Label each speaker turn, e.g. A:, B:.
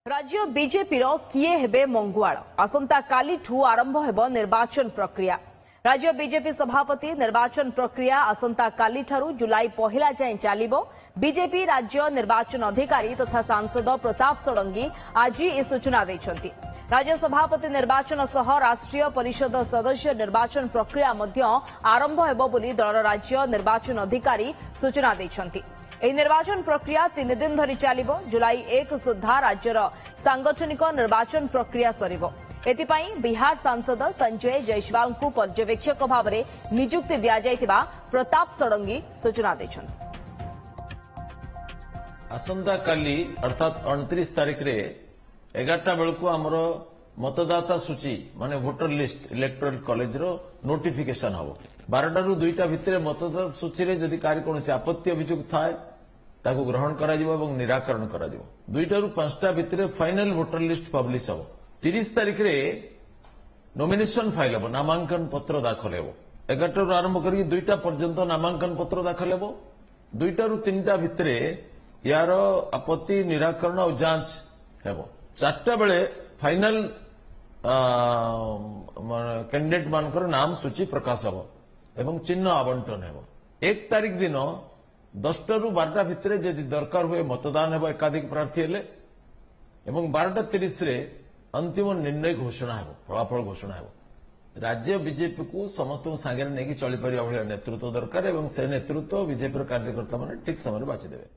A: राज्य बीजेपी किए हेबे मंगुआल आसंता कालीठू आरंभ हेब निर्वाचन प्रक्रिया। राज्य बीजेपी सभापति निर्वाचन प्रक्रिया आसंता कालीठारू जुलाई 1 जाए चलिबो। बीजेपी राज्य निर्वाचन अधिकारी तथा सांसद प्रताप षडंगी आज ए सूचना दैछंती। राज्य सभापति निर्वाचन सह राष्ट्रीय परिषद सदस्य निर्वाचन प्रक्रिया मध्य आरंभ हेबो बोली दलर राज्य निर्वाचन अधिकारी सूचना दैछंती। ଏହି ନିର୍ବାଚନ ପ୍ରକ୍ରିୟା 3 ଦିନ ଧରି ଚାଲିବ। ଜୁଲାଇ 1 ସୁଦ୍ଧା ରାଜ୍ୟର ସାଂଗଠନିକ ନିର୍ବାଚନ ପ୍ରକ୍ରିୟା ସରିବ। ଏଥିପାଇଁ ବିହାର ସାଂସଦ ସଞ୍ଜୟ ଜୟସୱାଲଙ୍କୁ ପର୍ଯ୍ୟବେକ୍ଷକ ଭାବରେ ନିଯୁକ୍ତି ଦିଆଯାଇଥିବା ପ୍ରତାପ ଷଡଙ୍ଗୀ ସୂଚନା ଦେଇଛନ୍ତି।
B: ଆସନ୍ତାକାଲି ଅର୍ଥାତ୍ 29 ତାରିଖରେ 11ଟା ବେଳକୁ ଆମର मतदाता सूची माने वोटर लिस्ट इलेक्टोरल कॉलेज रो नोटिफिकेशन हबो। 12टारू 2टा भितरे मतदाता सूची रे जदि कार्य कोनसे आपत्ति अभियोग थाए ताको ग्रहण करा जिवो एवं निराकरण करा जिवो। 2टारू 5टा भितरे फाइनल वोटर लिस्ट पब्लिश हबो। 30 तारिख रे नॉमिनेशन फाइल हबो, नामांकन पत्र दाखल हेबो। 11टारू आरंभ करी 2टा पर्यंत नामांकन पत्र दाखल हेबो। 2टारू 3टा भितरे यार आपत्ति निराकरण और जांच हेबो। 4टा बेले फाइनल कैंडिडेट मानकर नाम सूची प्रकाश हो एवं चिन्ह आवंटन हो। 1 तारिख दिन 10टारू 12टा भितर जदि दरकार हुए मतदान हो एकाधिक प्रार्थी हेले एवं 12:30 रे अंतिम निर्णय घोषणा हो, फलाफल घोषणा हो। राज्य बीजेपी को समस्त सांगे नहीं चली पार नेतृत्व दरकार एवं से नेतृत्व बीजेपी कार्यकर्ता मैंने ठीक समय बाछी देवे।